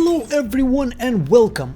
Hello everyone and welcome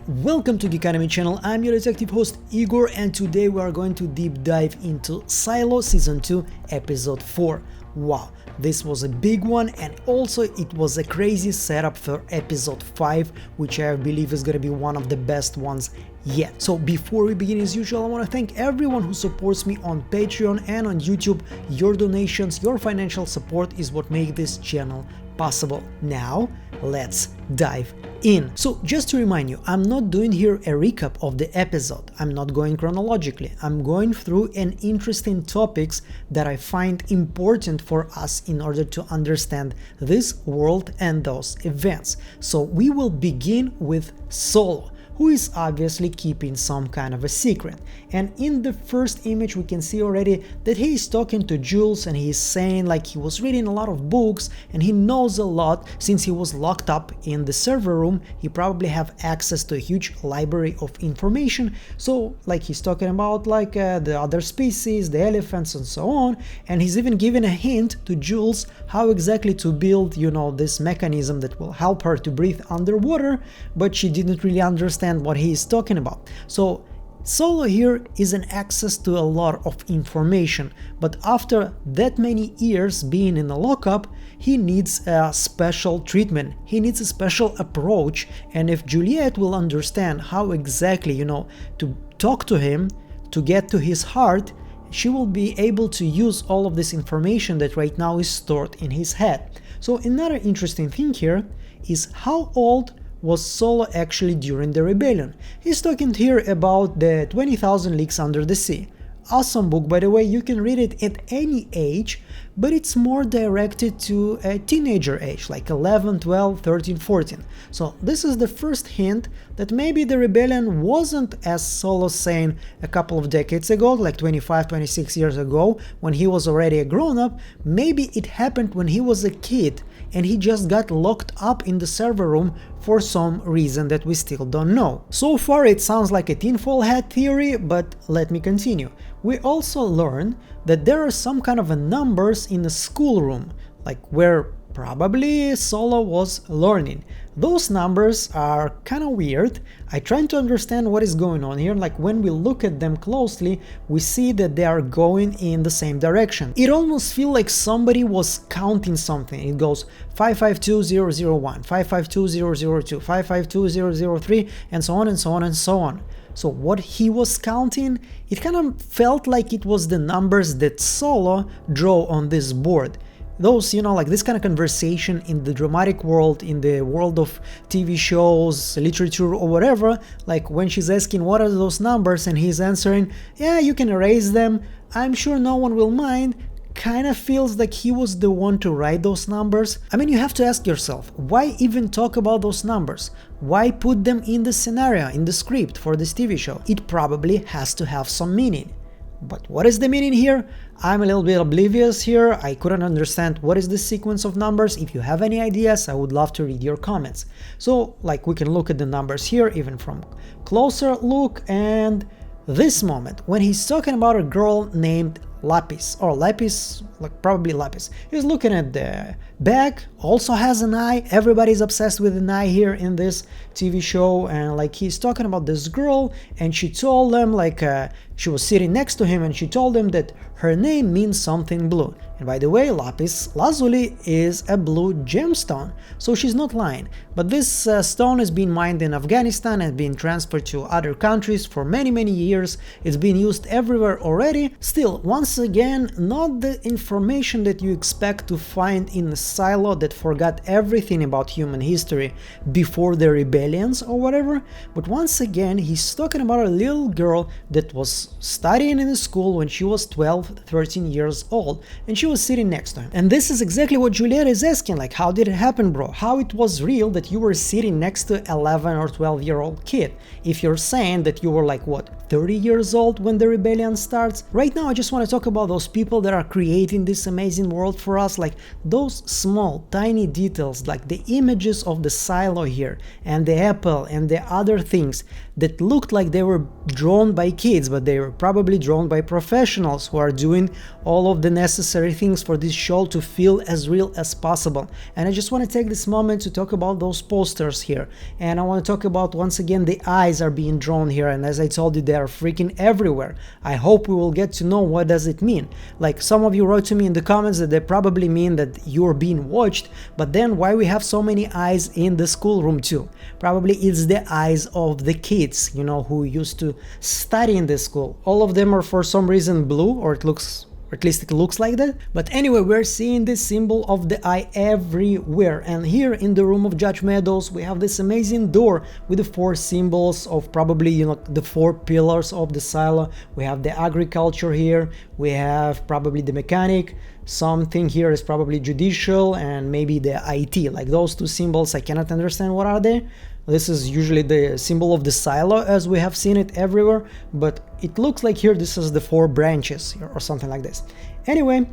to Geek Anime channel. I'm your detective host Igor, and today we are going to deep dive into Silo Season 2 Episode 4. Wow, this was a big one, and also it was a crazy setup for Episode 5, which I believe is gonna be one of the best ones yet. So before we begin, as usual, I want to thank everyone who supports me on Patreon and on YouTube. Your donations, your financial support is what makes this channel possible. Now let's dive in. So just to remind you, I'm not doing here a recap of the episode. I'm not going chronologically. I'm going through an interesting topics that I find important for us in order to understand this world and those events. So we will begin with Solo, who is obviously keeping some kind of a secret. And in the first image we can see already that he is talking to Jules, and he is saying like he was reading a lot of books and he knows a lot. Since he was locked up in the server room, he probably have access to a huge library of information. So like he's talking about like the other species, the elephants and so on, and he's even given a hint to Jules how exactly to build, you know, this mechanism that will help her to breathe underwater, but she didn't really understand what he is talking about. So Solo here is an access to a lot of information, but after that many years being in a lockup, he needs a special treatment, he needs a special approach. And if Juliette will understand how exactly, you know, to talk to him, to get to his heart, she will be able to use all of this information that right now is stored in his head. So another interesting thing here is how old was Solo actually during the rebellion. He's talking here about the 20,000 Leagues Under the Sea. Awesome book, by the way. You can read it at any age, but it's more directed to a teenager age, like 11, 12, 13, 14. So this is the first hint that maybe the rebellion wasn't as Solo saying a couple of decades ago, like 25, 26 years ago, when he was already a grown-up. Maybe it happened when he was a kid and he just got locked up in the server room for some reason that we still don't know. So far it sounds like a tinfoil hat theory, but let me continue. We also learn that there are some kind of numbers in the schoolroom, like where probably Solo was learning. Those numbers are kind of weird. I try to understand what is going on here. Like when we look at them closely, we see that they are going in the same direction. It almost feels like somebody was counting something. It goes 552001, 552002, 552003, and so on and so on and so on. So what he was counting, it kind of felt like it was the numbers that Solo drew on this board. Those, you know, like this kind of conversation in the dramatic world, in the world of TV shows, literature or whatever, like when she's asking what are those numbers and he's answering, yeah, you can erase them, I'm sure no one will mind, kind of feels like he was the one to write those numbers. I mean, you have to ask yourself, why even talk about those numbers? Why put them in the scenario, in the script for this TV show? It probably has to have some meaning. But what is the meaning here? I'm a little bit oblivious here. I couldn't understand what is the sequence of numbers. If you have any ideas, I would love to read your comments. So like we can look at the numbers here even from closer look, and this moment when he's talking about a girl named Lapis, or Lapis, like probably Lapis. He's looking at the bag, also has an eye. Everybody's obsessed with an eye here in this TV show, and like he's talking about this girl, and she told them like she was sitting next to him and she told him that her name means something blue. And by the way, lapis lazuli is a blue gemstone, so she's not lying. But this stone has been mined in Afghanistan and been transferred to other countries for many years. It's been used everywhere already. Still, once again, not the information that you expect to find in a silo that forgot everything about human history before the rebellions or whatever. But once again, he's talking about a little girl that was studying in a school when she was 12, 13 years old, and she was sitting next to him. And this is exactly what Juliette is asking, like, how did it happen, bro? How it was real that you were sitting next to 11 or 12-year-old kid? If you're saying that you were like, what, 30 years old when the rebellion starts? Right now I just want to talk about those people that are creating this amazing world for us, like those small tiny details like the images of the silo here and the apple and the other things that looked like they were drawn by kids, but they were probably drawn by professionals who are doing all of the necessary things for this show to feel as real as possible. And I just want to take this moment to talk about those posters here, and I want to talk about once again the eyes are being drawn here, and as I told you, they are freaking everywhere. I hope we will get to know what does it mean. Like, some of you wrote to me in the comments that they probably mean that you're being watched, but then why we have so many eyes in the schoolroom too? Probably it's the eyes of the kids, you know, who used to study in this school. All of them are for some reason blue, or at least it looks like that. But anyway, we're seeing this symbol of the eye everywhere. And here in the room of Judge Meadows, we have this amazing door with the 4 symbols of probably, you know, the 4 pillars of the silo. We have the agriculture here, we have probably the mechanic, something here is probably judicial, and maybe the IT. Like, those 2 symbols, I cannot understand what are they. This is usually the symbol of the silo as we have seen it everywhere, but it looks like here this is the 4 branches or something like this. Anyway,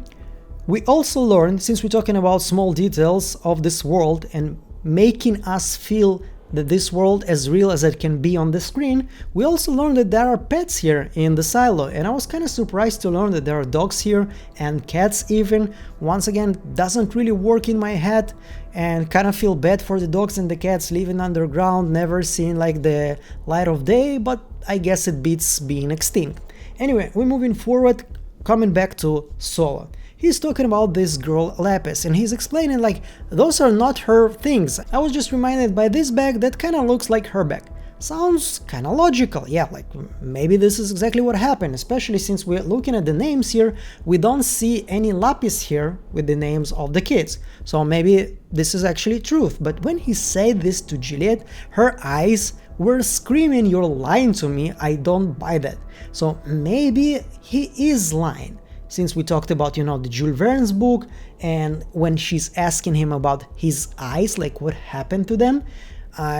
we also learned, since we're talking about small details of this world and making us feel that this world as real as it can be on the screen, we also learned that there are pets here in the silo, and I was kind of surprised to learn that there are dogs here and cats even. Once again, doesn't really work in my head, and kind of feel bad for the dogs and the cats living underground, never seeing like the light of day, but I guess it beats being extinct. Anyway, we're moving forward, coming back to Solo. He's talking about this girl Lapis, and he's explaining like those are not her things. I was just reminded by this bag that kind of looks like her bag. Sounds kind of logical, yeah, like maybe this is exactly what happened, especially since we're looking at the names here, we don't see any lapis here with the names of the kids. So maybe this is actually truth. But when he said this to Juliette, her eyes were screaming, "You're lying to me, I don't buy that." So maybe he is lying. Since we talked about, you know, the Jules Verne's book, and when she's asking him about his eyes, like what happened to them,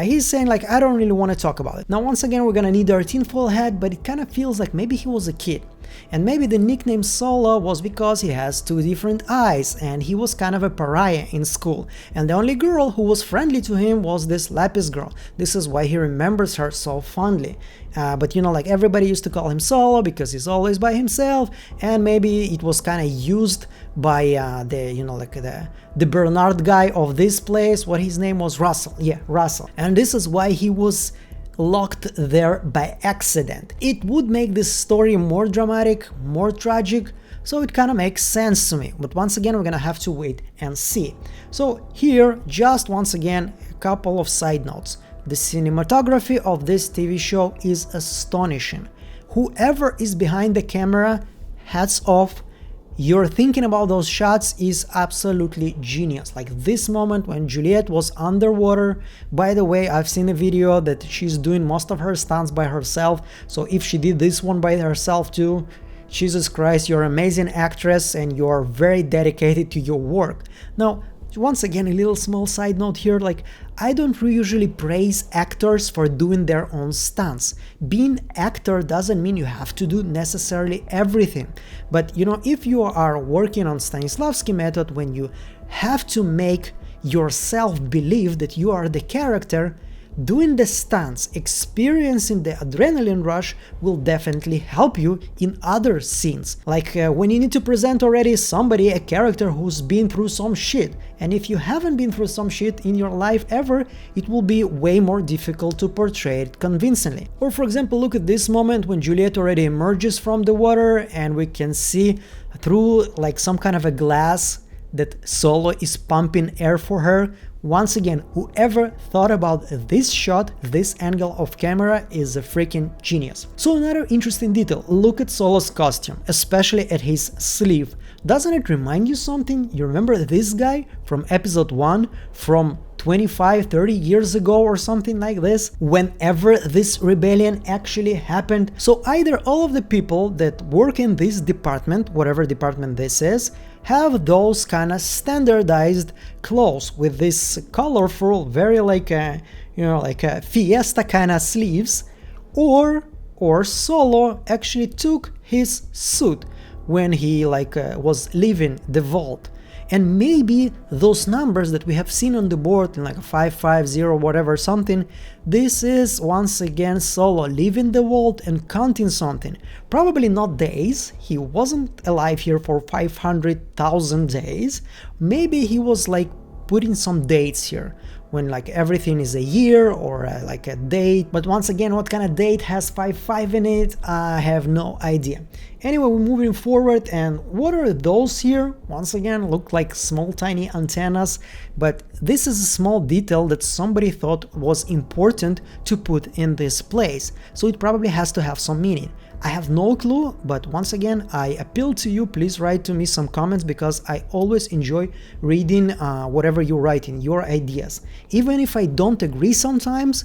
he's saying like, I don't really want to talk about it. Now, once again, we're gonna need our tinfoil hat, but it kind of feels like maybe he was a kid. And maybe the nickname Solo was because he has 2 different eyes and he was kind of a pariah in school. And the only girl who was friendly to him was this Lapis girl. This is why he remembers her so fondly. But you know, like everybody used to call him Solo because he's always by himself, and maybe it was kind of used by the, you know, like the Bernard guy of this place. What his name was? Russell. Yeah, Russell. And this is why he was locked there by accident. It would make this story more dramatic, more tragic, so it kind of makes sense to me. But once again, we're gonna have to wait and see. So here, just once again, a couple of side notes. The cinematography of this TV show is astonishing. Whoever is behind the camera, hats off. You're thinking about those shots is absolutely genius. Like this moment when Juliette was underwater. By the way, I've seen a video that she's doing most of her stunts by herself. So if she did this one by herself too, Jesus Christ, you're an amazing actress and you're very dedicated to your work. Now, once again, a little small side note here, like I don't usually praise actors for doing their own stunts. Being actor doesn't mean you have to do necessarily everything. But you know, if you are working on Stanislavski method, when you have to make yourself believe that you are the character, doing the stunts, experiencing the adrenaline rush will definitely help you in other scenes. Like when you need to present already somebody, a character who's been through some shit. And if you haven't been through some shit in your life ever, it will be way more difficult to portray it convincingly. Or for example, look at this moment when Juliette already emerges from the water and we can see through like some kind of a glass that Solo is pumping air for her. Once again, whoever thought about this shot, this angle of camera is a freaking genius. So another interesting detail, look at Solo's costume, especially at his sleeve. Doesn't it remind you something? You remember this guy from episode 1 from 25-30 years ago or something like this, whenever this rebellion actually happened? So either all of the people that work in this department, whatever department this is, have those kind of standardized clothes with this colorful, very like a, you know, like a fiesta kind of sleeves, or Solo actually took his suit when he like was leaving the vault. And maybe those numbers that we have seen on the board in like a 550 whatever something, this is once again Solo leaving the vault and counting something. Probably not days, he wasn't alive here for 500,000 days. Maybe he was like putting some dates here, when like everything is a year or like a date. But once again, what kind of date has 55 in it, I have no idea. Anyway, we're moving forward, and what are those here? Once again, look like small tiny antennas, but this is a small detail that somebody thought was important to put in this place, so it probably has to have some meaning. I have no clue, but once again, I appeal to you, please write to me some comments, because I always enjoy reading whatever you're writing, your ideas. Even if I don't agree sometimes,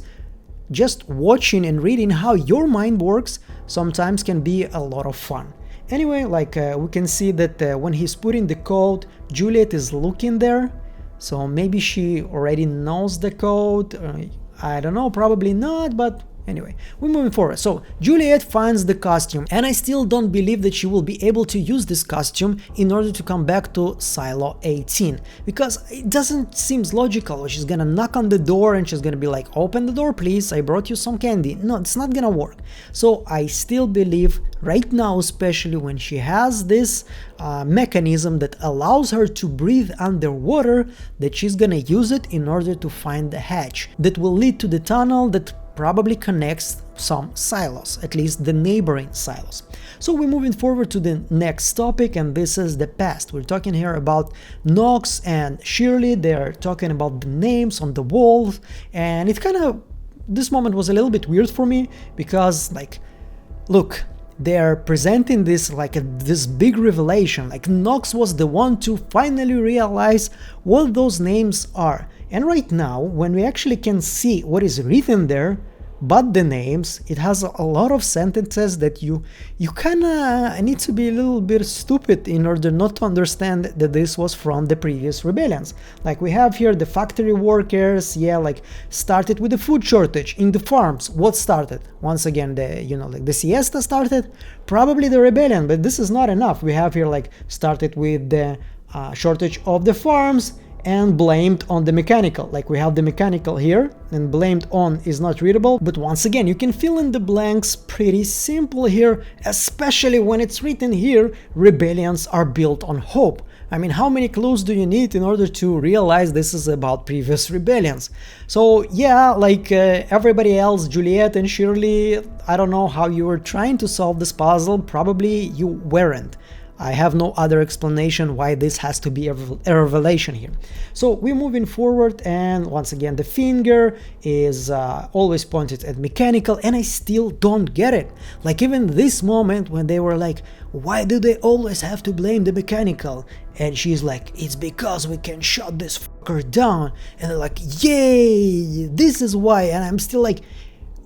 just watching and reading how your mind works sometimes can be a lot of fun. Anyway, like we can see that when he's putting the code, Juliette is looking there, so maybe she already knows the code. I don't know, probably not, but anyway, we're moving forward. So Juliette finds the costume, and I still don't believe that she will be able to use this costume in order to come back to Silo 18, because it doesn't seem logical. She's gonna knock on the door and she's gonna be like, open the door please, I brought you some candy. No, it's not gonna work. So I still believe right now, especially when she has this mechanism that allows her to breathe underwater, that she's gonna use it in order to find the hatch that will lead to the tunnel that probably connects some silos, at least the neighboring silos. So we're moving forward to the next topic, and this is the past. We're talking here about Knox and Shirley. They're talking about the names on the walls, and it kind of, this moment was a little bit weird for me, because like, look, they're presenting this like this big revelation, like Knox was the one to finally realize what those names are. And right now, when we actually can see what is written there, but the names, it has a lot of sentences that you kinda need to be a little bit stupid in order not to understand that this was from the previous rebellions. Like we have here the factory workers, yeah, like started with the food shortage in the farms. What started? Once again, the, you know, like the siesta started, probably the rebellion, but this is not enough. We have here like started with the shortage of the farms, and blamed on the mechanical. Like we have the mechanical here, and blamed on is not readable, but once again you can fill in the blanks pretty simple here, especially when it's written here, rebellions are built on hope. I mean, how many clues do you need in order to realize this is about previous rebellions? So yeah, like everybody else, Juliette and Shirley, I don't know how you were trying to solve this puzzle, probably you weren't. I have no other explanation why this has to be a revelation here. So we're moving forward, and once again the finger is always pointed at mechanical, and I still don't get it. Like even this moment when they were like, why do they always have to blame the mechanical? And she's like, it's because we can shut this fucker down. And they're like, yay, this is why. And I'm still like,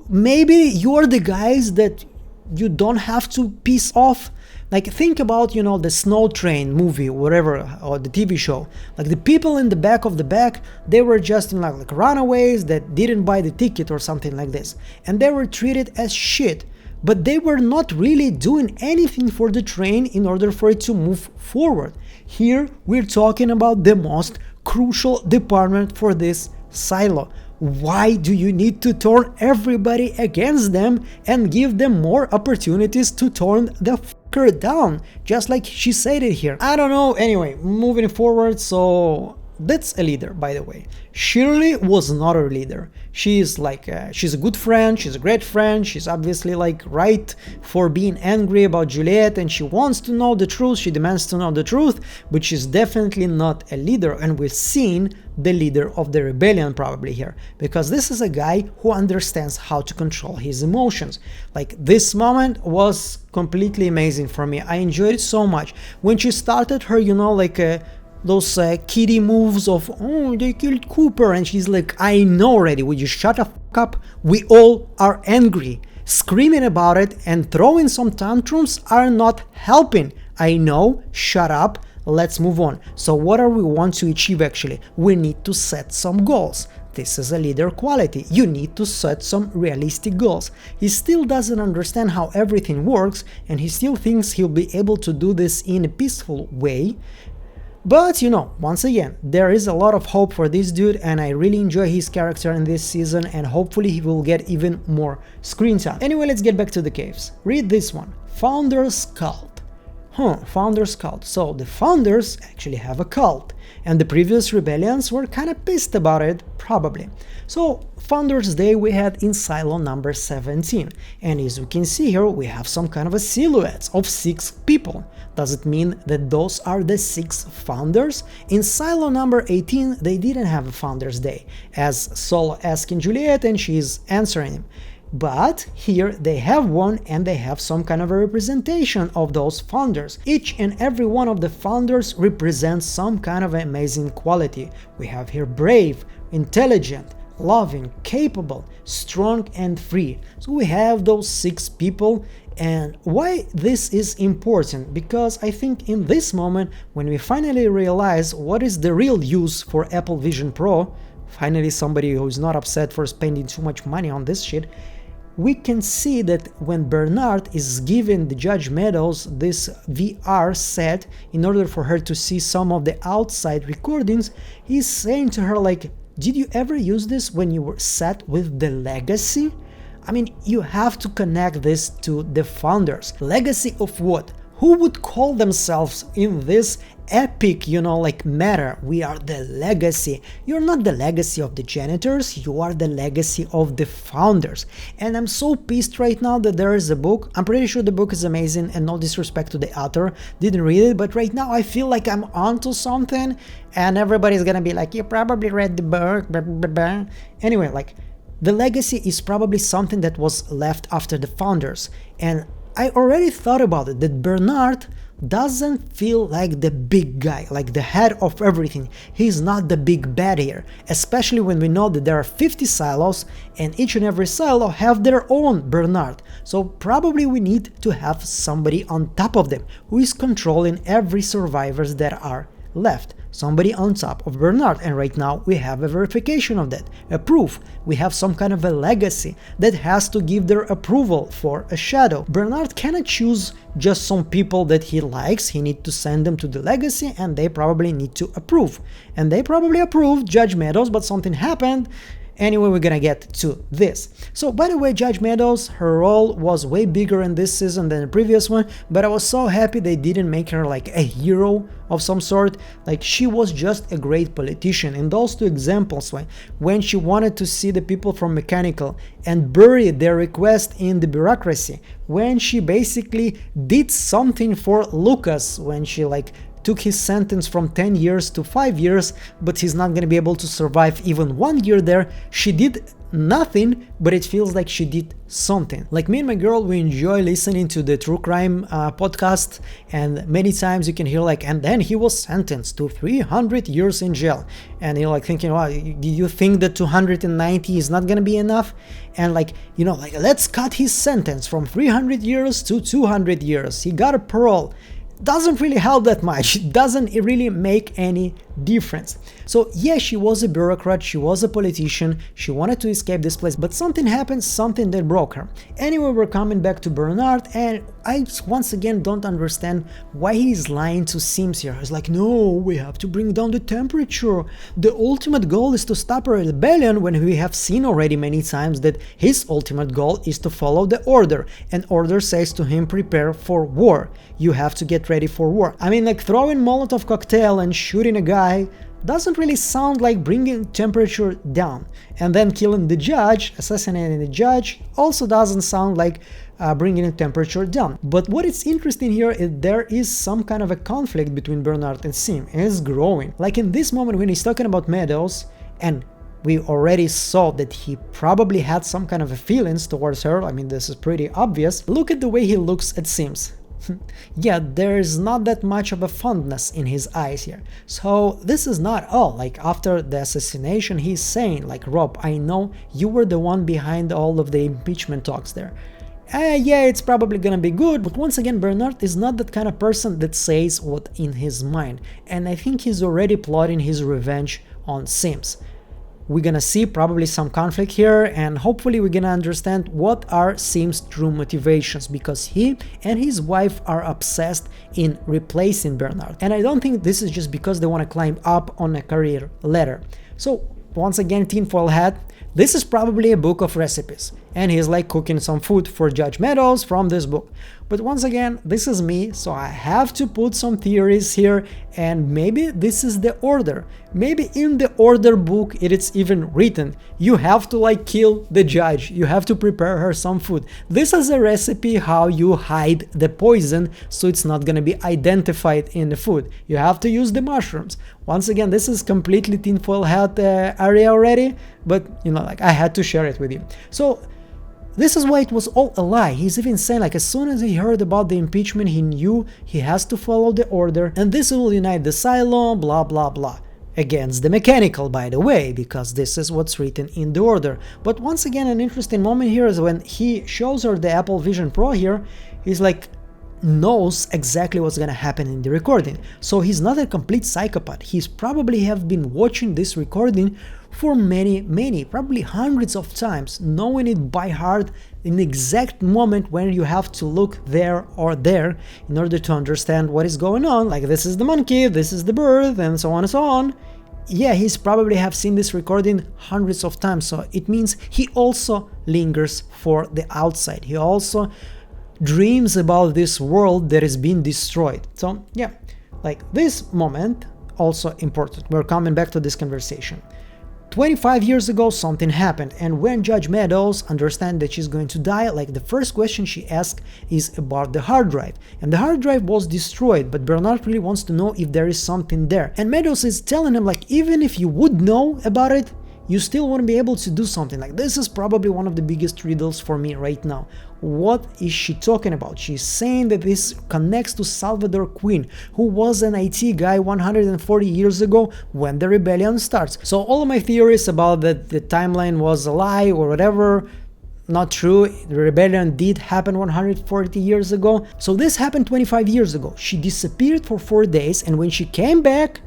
maybe you're the guys that you don't have to piss off. Like think about, you know, the Snow Train movie, whatever, or the TV show. Like the people in the back of the back, they were just in like runaways that didn't buy the ticket or something like this, and they were treated as shit. But they were not really doing anything for the train in order for it to move forward. Here we're talking about the most crucial department for this silo. Why do you need to turn everybody against them and give them more opportunities to turn the fucker down? Just like she said it here. I don't know. Anyway, moving forward, so that's a leader, by the way. Shirley was not a leader. She's like, she's a good friend, she's a great friend, she's obviously like right for being angry about Juliette, and she wants to know the truth, she demands to know the truth, but she's definitely not a leader, and we've seen the leader of the rebellion probably here, because this is a guy who understands how to control his emotions. Like this moment was completely amazing for me. I enjoyed it so much. When she started her, you know, like those kiddie moves of, oh, they killed Cooper, and she's like, I know already, would you shut the fuck up? We all are angry. Screaming about it and throwing some tantrums are not helping. I know, shut up, let's move on. So what are we want to achieve actually? We need to set some goals. This is a leader quality. You need to set some realistic goals. He still doesn't understand how everything works, and he still thinks he'll be able to do this in a peaceful way. But you know, once again, there is a lot of hope for this dude, and I really enjoy his character in this season, and hopefully he will get even more screen time. Anyway, let's get back to the caves. Read this one. Founders Cult. Founders Cult. So the founders actually have a cult, and the previous rebellions were kind of pissed about it, probably. So Founders Day we had in silo number 17, and as you can see here, we have some kind of a silhouettes of 6 people. Does it mean that those are the 6 founders? In silo number 18, they didn't have a Founders Day, as Saul asking Juliette and she's answering him. But here they have one, and they have some kind of a representation of those founders. Each and every one of the founders represents some kind of amazing quality. We have here brave, intelligent, loving, capable, strong and free. So we have those 6 people. And why this is important? Because I think in this moment, when we finally realize what is the real use for Apple Vision Pro, finally somebody who's not upset for spending too much money on this shit, we can see that when Bernard is giving the Judge Meadows this VR set in order for her to see some of the outside recordings, he's saying to her like, did you ever use this when you were sat with the Legacy? I mean, you have to connect this to the founders. Legacy of what? Who would call themselves in this epic, you know, like matter? We are the legacy. You're not the legacy of the janitors, you are the legacy of the founders. And I'm so pissed right now that there is a book. I'm pretty sure the book is amazing, and no disrespect to the author, didn't read it, but right now I feel like I'm onto something, and everybody's gonna be like, you probably read the book, blah, blah, blah. Anyway, like, the legacy is probably something that was left after the founders, and I already thought about it, that Bernard doesn't feel like the big guy, like the head of everything. He's not the big bad here, especially when we know that there are 50 silos and each and every silo have their own Bernard. So probably we need to have somebody on top of them who is controlling every survivors that are left. Somebody on top of Bernard, and right now we have a verification of that, a proof. We have some kind of a legacy that has to give their approval for a shadow. Bernard cannot choose just some people that he likes, he needs to send them to the legacy and they probably need to approve. And they probably approved Judge Meadows, but something happened. Anyway, we're gonna get to this. So, by the way, Judge Meadows, her role was way bigger in this season than the previous one, but I was so happy they didn't make her like a hero of some sort. Like, she was just a great politician. In those 2 examples, when she wanted to see the people from Mechanical and buried their request in the bureaucracy, when she basically did something for Lucas, when she like took his sentence from 10 years to 5 years, but he's not gonna be able to survive even 1 year there. She did nothing, but it feels like she did something. Like me and my girl, we enjoy listening to the true crime podcast, and many times you can hear like, and then he was sentenced to 300 years in jail, and you're like thinking, wow, do you think that 290 is not gonna be enough? And like, you know, like, let's cut his sentence from 300 years to 200 years. He got a parole. Doesn't really help that much. It doesn't really make any difference. So yeah, she was a bureaucrat, she was a politician, she wanted to escape this place, but something happened, something that broke her. Anyway, we're coming back to Bernard, and I once again don't understand why he's lying to Sims here. He's like, no, we have to bring down the temperature. The ultimate goal is to stop a rebellion, when we have seen already many times that his ultimate goal is to follow the order, and order says to him, prepare for war. You have to get ready for war. I mean, like, throwing Molotov cocktail and shooting a guy doesn't really sound like bringing temperature down, and then killing the judge, assassinating the judge, also doesn't sound like bringing the temperature down. But what is interesting here is there is some kind of a conflict between Bernard and Sim, and it's growing. Like in this moment when he's talking about Meadows, and we already saw that he probably had some kind of a feelings towards her. I mean, this is pretty obvious. Look at the way he looks at Sims. Yeah, there's not that much of a fondness in his eyes here. So this is not all. Like, after the assassination, he's saying like, Rob, I know you were the one behind all of the impeachment talks there. Yeah, it's probably gonna be good, but once again, Bernard is not that kind of person that says what's in his mind, and I think he's already plotting his revenge on Sims. we're gonna see probably some conflict here, and hopefully we're gonna understand what are Sim's true motivations, because he and his wife are obsessed in replacing Bernard. And I don't think this is just because they want to climb up on a career ladder. So once again, tinfoil hat, this is probably a book of recipes, and he's like cooking some food for Judge Meadows from this book. But once again, this is me, so I have to put some theories here, and maybe this is the order. Maybe in the order book it's even written, you have to like kill the judge, you have to prepare her some food. This is a recipe how you hide the poison so it's not gonna be identified in the food. You have to use the mushrooms. Once again, this is completely tinfoil hat area already, but you know, like I had to share it with you. So this is why it was all a lie. He's even saying like as soon as he heard about the impeachment, he knew he has to follow the order, and this will unite the silo, blah blah blah. Against the mechanical, by the way, because this is what's written in the order. But once again, an interesting moment here is when he shows her the Apple Vision Pro here, he's like knows exactly what's gonna happen in the recording. So he's not a complete psychopath. He's probably have been watching this recording for many, probably hundreds of times, knowing it by heart in the exact moment when you have to look there or there in order to understand what is going on. Like this is the monkey, this is the bird, and so on and so on. Yeah, he's probably have seen this recording hundreds of times, so it means he also lingers for the outside. He also dreams about this world that is being destroyed. So yeah, like this moment also important. We're coming back to this conversation. 25 years ago something happened, and when Judge Meadows understands that she's going to die, like the first question she asks is about the hard drive, and the hard drive was destroyed, but Bernard really wants to know if there is something there, and Meadows is telling him like even if you would know about it, you still won't be able to do something. Like this is probably one of the biggest riddles for me right now. What is she talking about? She's saying that this connects to Salvador Quinn, who was an IT guy 140 years ago when the rebellion starts. So all of my theories about that the timeline was a lie or whatever, not true. The rebellion did happen 140 years ago. So this happened 25 years ago. She disappeared for 4 days, and when she came back,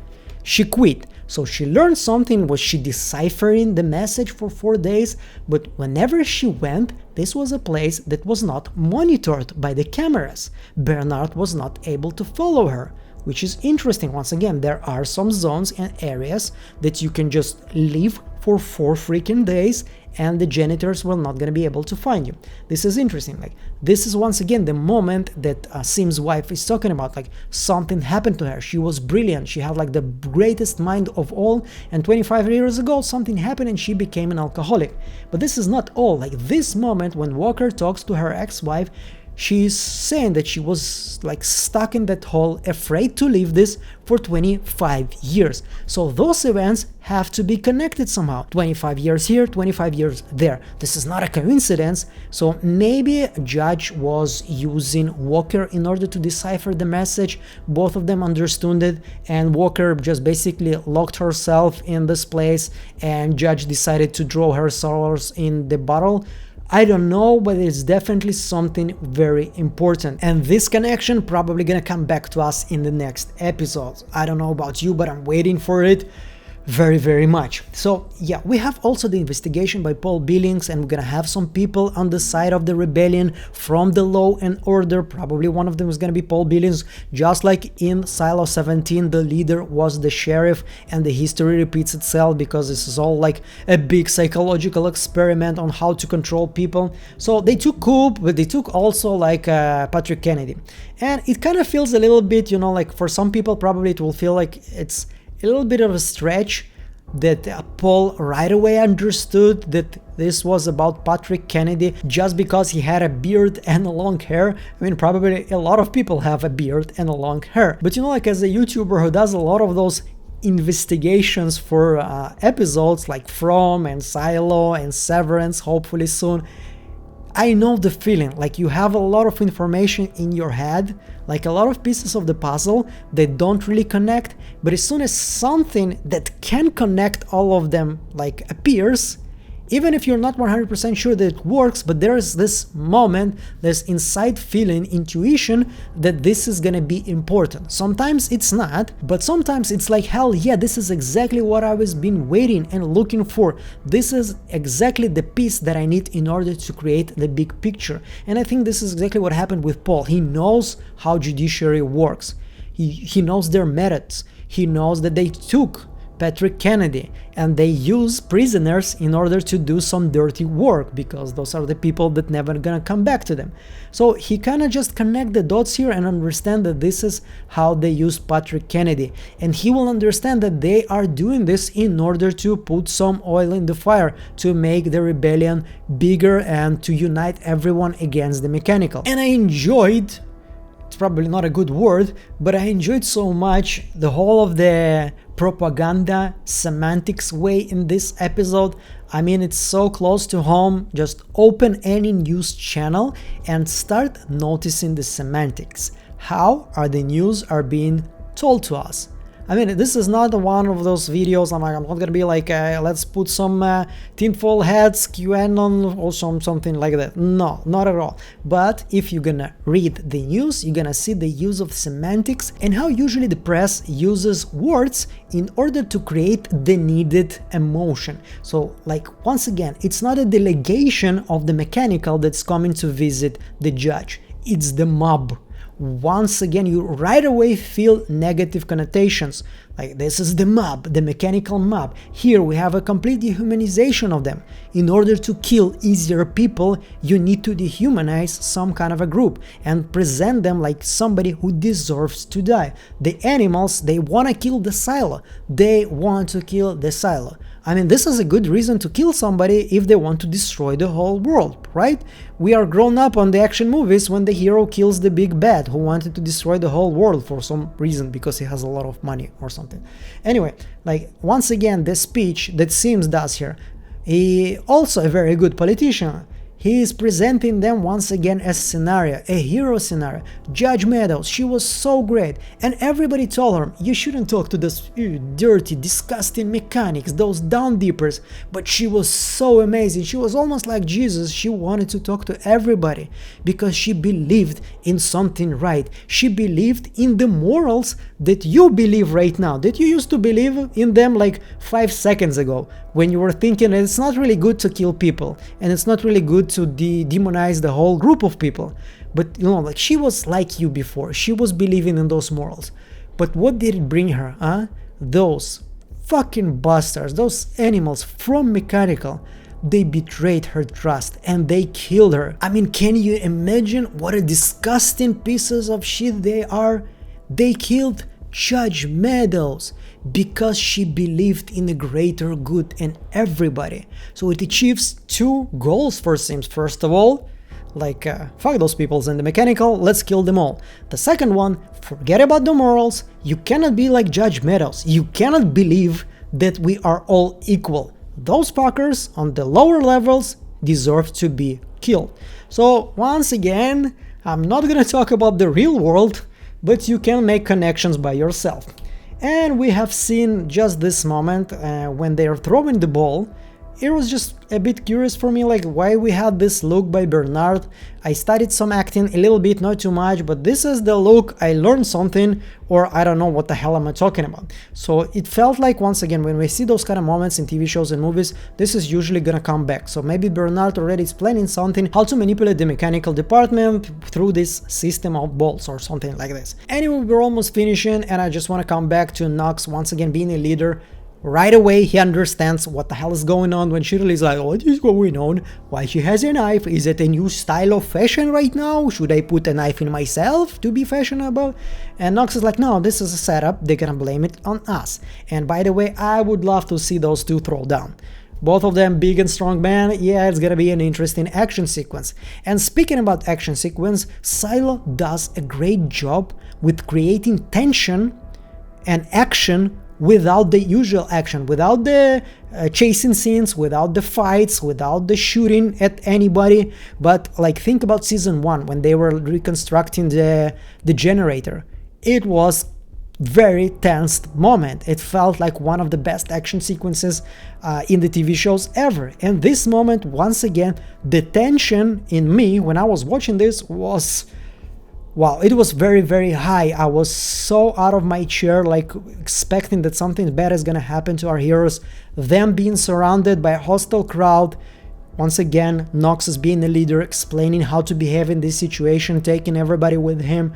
she quit. So she learned something. Was she deciphering the message for 4 days? But whenever she went, this was a place that was not monitored by the cameras. Bernard was not able to follow her, which is interesting. Once again, there are some zones and areas that you can just leave for 4 freaking days and the janitors will not gonna be able to find you. This is interesting. Like this is once again the moment that Sim's wife is talking about. Like something happened to her. She was brilliant. She had like the greatest mind of all, and 25 years ago something happened and she became an alcoholic. But this is not all. Like this moment when Walker talks to her ex-wife, she's saying that she was like stuck in that hole, afraid to leave this for 25 years. So those events have to be connected somehow. 25 years here, 25 years there. This is not a coincidence. So maybe Judge was using Walker in order to decipher the message. Both of them understood it, and Walker just basically locked herself in this place, and Judge decided to draw her souls in the bottle. I don't know, but it's definitely something very important, and this connection probably gonna come back to us in the next episode. I don't know about you, but I'm waiting for it very much. So yeah, we have also the investigation by Paul Billings, and we're gonna have some people on the side of the rebellion from the Law and Order. Probably one of them is gonna be Paul Billings, just like in Silo 17 the leader was the sheriff, and the history repeats itself because this is all like a big psychological experiment on how to control people. So they took Coop, but they took also like Patrick Kennedy, and it kind of feels a little bit, you know, like for some people probably it will feel like it's a little bit of a stretch that Paul right away understood that this was about Patrick Kennedy just because he had a beard and a long hair. I mean, probably a lot of people have a beard and a long hair. But you know, like as a YouTuber who does a lot of those investigations for episodes like From and Silo and Severance, hopefully soon, I know the feeling. Like you have a lot of information in your head, like a lot of pieces of the puzzle that don't really connect, but as soon as something that can connect all of them like appears, even if you're not 100% sure that it works, but there's this moment, this inside feeling, intuition that this is gonna be important. Sometimes it's not, but sometimes it's like, hell yeah, this is exactly what I was been waiting and looking for. This is exactly the piece that I need in order to create the big picture. And I think this is exactly what happened with Paul. He knows how judiciary works. He knows their methods. He knows that they took Patrick Kennedy and they use prisoners in order to do some dirty work, because those are the people that never gonna come back to them. So he kind of just connect the dots here and understand that this is how they use Patrick Kennedy, and he will understand that they are doing this in order to put some oil in the fire, to make the rebellion bigger and to unite everyone against the mechanical. And I enjoyed, it's probably not a good word, but I enjoyed so much the whole of the propaganda semantics way in this episode. I mean, it's so close to home. Just open any news channel and start noticing the semantics. How are the news are being told to us? I mean, this is not one of those videos. I'm not gonna be like, let's put some tinfoil hats, QAnon, or something like that. No, not at all. But if you're gonna read the news, you're gonna see the use of semantics and how usually the press uses words in order to create the needed emotion. So, like, once again, it's not a delegation of the mechanical that's coming to visit the judge. It's the mob. Once again, you right away feel negative connotations, like this is the mob, the mechanical mob. Here we have a complete dehumanization of them. In order to kill easier people, you need to dehumanize some kind of a group and present them like somebody who deserves to die. The animals, they want to kill the silo. They want to kill the silo. I mean, this is a good reason to kill somebody if they want to destroy the whole world, right? We are grown up on the action movies when the hero kills the big bad who wanted to destroy the whole world for some reason, because he has a lot of money or something. Anyway, like, once again, the speech that Sims does here, he also a very good politician. He is presenting them once again as scenario, a hero scenario. Judge Meadows, she was so great, and everybody told her, you shouldn't talk to those dirty, disgusting mechanics, those down deepers, but she was so amazing. She was almost like Jesus. She wanted to talk to everybody because she believed in something right. She believed in the morals that you believe right now, that you used to believe in them like 5 seconds ago, when you were thinking it's not really good to kill people and it's not really good to demonize the whole group of people. But you know, like, she was like you before. She was believing in those morals. But what did it bring her, huh? Those fucking bastards, those animals from Mechanical, they betrayed her trust and they killed her. I mean, can you imagine what a disgusting pieces of shit they are? They killed Judge Meadows because she believed in the greater good and everybody. So it achieves 2 goals for Sims. First of all, like, fuck those peoples in the Mechanical, let's kill them all. The second one, forget about the morals. You cannot be like Judge Meadows. You cannot believe that we are all equal. Those fuckers on the lower levels deserve to be killed. So once again, I'm not gonna talk about the real world, but you can make connections by yourself. And we have seen just this moment when they are throwing the ball. It was just a bit curious for me, like, why we had this look by Bernard. I studied some acting a little bit, not too much, but this is the look. I learned something, or I don't know what the hell am I talking about. So it felt like, once again, when we see those kind of moments in TV shows and movies, this is usually gonna come back. So maybe Bernard already is planning something, how to manipulate the mechanical department through this system of balls or something like this. Anyway, we're almost finishing, and I just want to come back to Knox once again being a leader. Right away, he understands what the hell is going on when Shirley is like, what is going on? Why she has a knife? Is it a new style of fashion right now? Should I put a knife in myself to be fashionable? And Knox is like, no, this is a setup. They're gonna blame it on us. And by the way, I would love to see those two throw down. Both of them big and strong man. Yeah, it's gonna be an interesting action sequence. And speaking about action sequence, Silo does a great job with creating tension and action without the usual action, without the chasing scenes, without the fights, without the shooting at anybody. But like, think about season 1 when they were reconstructing the generator. It was very tensed moment. It felt like one of the best action sequences in the TV shows ever. And this moment, once again, the tension in me when I was watching this was, wow, it was very, very high. I was so out of my chair, like expecting that something bad is gonna happen to our heroes. Them being surrounded by a hostile crowd. Once again, Noxus being the leader, explaining how to behave in this situation, taking everybody with him.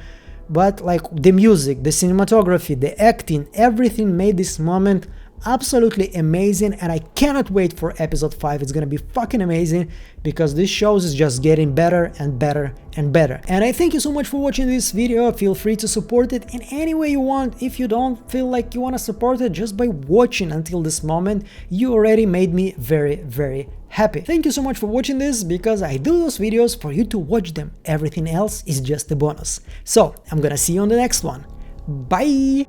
But like the music, the cinematography, the acting, everything made this moment absolutely amazing, and I cannot wait for episode 5. It's gonna be fucking amazing because this show is just getting better and better and better. And I thank you so much for watching this video. Feel free to support it in any way you want. If you don't feel like you want to support it, just by watching until this moment, you already made me very, very happy. Thank you so much for watching this, because I do those videos for you to watch them. Everything else is just a bonus. So I'm gonna see you on the next one. Bye!